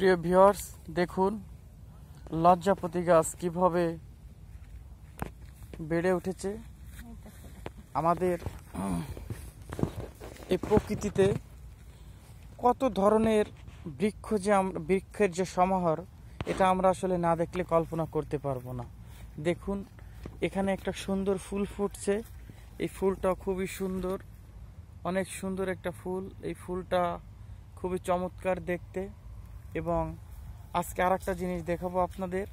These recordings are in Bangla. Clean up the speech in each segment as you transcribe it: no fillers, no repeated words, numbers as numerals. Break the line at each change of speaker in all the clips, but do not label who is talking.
প্রিয় ভিউয়ার্স, দেখুন লজ্জাপতি গাছ কিভাবে বেড়ে উঠেছে। আমাদের এই প্রকৃতিতে কত ধরনের বৃক্ষের যে সমাহার, এটা আমরা আসলে না দেখলে কল্পনা করতে পারবো না। দেখুন, এখানে একটা সুন্দর ফুল ফুটছে। এই ফুলটা খুবই সুন্দর, অনেক সুন্দর একটা ফুল। এই ফুলটা খুবই চমৎকার দেখতে। এবং আজকে আর একটা জিনিস দেখাবো আপনাদের।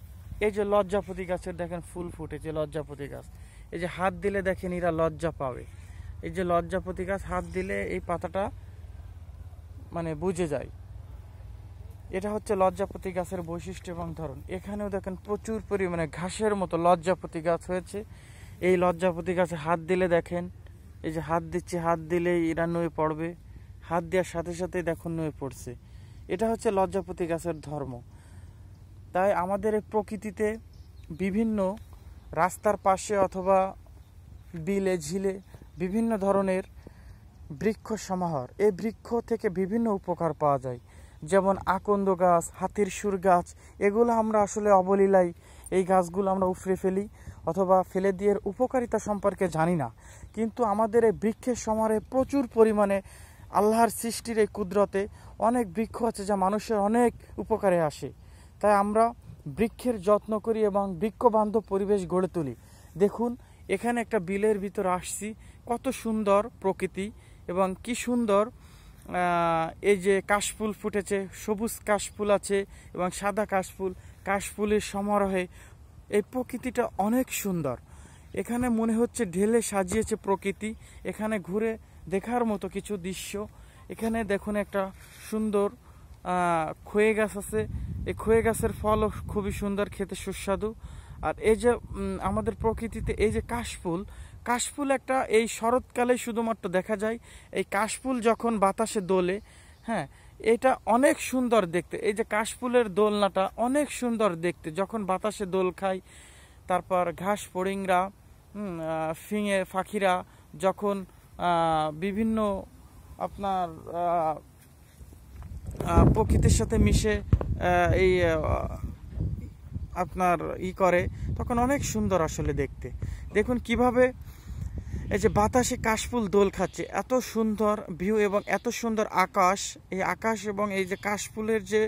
এই যে লজ্জাপতি গাছের দেখেন ফুল ফুটেছে, লজ্জাপতি গাছ। এই যে হাত দিলে দেখেন এরা লজ্জা পাবে। এই যে লজ্জাপতি গাছ, হাত দিলে এই পাতাটা মানে বুঝে যায়। এটা হচ্ছে লজ্জাপতি গাছের বৈশিষ্ট্য এবং ধরন। এখানেও দেখেন প্রচুর পরিমাণে ঘাসের মতো লজ্জাপতি গাছ হয়েছে। এই লজ্জাপতি গাছে হাত দিলে দেখেন, এই যে হাত দিচ্ছে, হাত দিলেই এরা নুয়ে পড়বে। হাত দেওয়ার সাথে সাথেই দেখুন নুয়ে পড়ছে। এটা হচ্ছে লজ্জাপতি গাছের ধর্ম। তাই আমাদের এই প্রকৃতিতে বিভিন্ন রাস্তার পাশে অথবা বিলে ঝিলে বিভিন্ন ধরনের বৃক্ষ সমাহার। এই বৃক্ষ থেকে বিভিন্ন উপকার পাওয়া যায়, যেমন আকন্দ গাছ, হাতির সুর গাছ। এগুলো আমরা আসলে অবলীলায় এই গাছগুলো আমরা উফরে ফেলি অথবা ফেলে দিয়ে উপকারিতা সম্পর্কে জানি না। কিন্তু আমাদের এই বৃক্ষের সমাহারে প্রচুর পরিমাণে আল্লাহর সৃষ্টির এই কুদরতে অনেক বৃক্ষ আছে যা মানুষের অনেক উপকারে আসে। তাই আমরা বৃক্ষের যত্ন করি এবং বৃক্ষবান্ধব পরিবেশ গড়ে তুলি। দেখুন, এখানে একটা বিলের ভিতর আসছি, কত সুন্দর প্রকৃতি এবং কি সুন্দর এই যে কাশফুল ফুটেছে, সবুজ কাশফুল আছে এবং সাদা কাশফুল, কাশফুলের সমারোহে এই প্রকৃতিটা অনেক সুন্দর। এখানে মনে হচ্ছে ঢেলে সাজিয়েছে প্রকৃতি। এখানে ঘুরে দেখার মতো কিছু দৃশ্য। এখানে দেখুন একটা সুন্দর খয়ে গাছ আছে। এই খয়ে গাছের ফলও খুবই সুন্দর, খেতে সুস্বাদু। আর এই যে আমাদের প্রকৃতিতে এই যে কাশফুল, কাশফুল একটা এই শরৎকালে শুধুমাত্র দেখা যায়। এই কাশফুল যখন বাতাসে দোলে, হ্যাঁ, এটা অনেক সুন্দর দেখতে। এই যে কাশফুলের দোলনাটা অনেক সুন্দর দেখতে যখন বাতাসে দোল খায়। তারপর ঘাস ফড়িংরা, ফিঙে পাখিরা যখন বিভিন্ন আপনার প্রকৃতির সাথে মিশে এই আপনার করে, তখন অনেক সুন্দর আসলে দেখতে। দেখুন কিভাবে এই যে বাতাসে কাশফুল দোল খাচ্ছে, এত সুন্দর ভিউ এবং এত সুন্দর আকাশ। এই আকাশ এবং এই যে কাশফুলের যে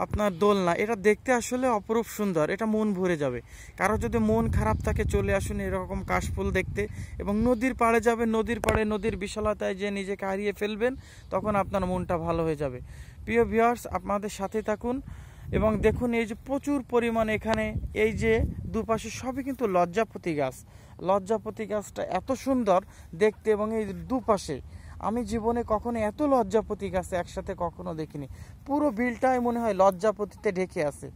আপনার দোলনা, এটা দেখতে আসলে অপরূপ সুন্দর। এটা মন ভরে যাবে। কারো যদি মন খারাপ থাকে, চলে আসুন এরকম কাশফুল দেখতে এবং নদীর পাড়ে যাবেন। নদীর পাড়ে নদীর বিশালতায় যে নিজেকে হারিয়ে ফেলবেন, তখন আপনার মনটা ভালো হয়ে যাবে। প্রিয় ভিউয়ার্স, আপনাদের সাথে থাকুন এবং দেখুন এই যে প্রচুর পরিমাণে এখানে এই যে দুপাশে সবই কিন্তু লজ্জাপতি গাছ। লজ্জাপতি গাছটা এত সুন্দর দেখতে এবং এই দুপাশে আমি জীবনে কখনো এত লজ্জাপতি গাছ একসাথে কখনো দেখিনি। পুরো বিলটাই মনে হয় লজ্জাপতিতে ঢেকে আছে।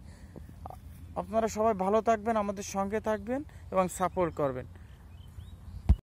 আপনারা সবাই ভালো থাকবেন, আমাদের সঙ্গে থাকবেন এবং সাপোর্ট করবেন।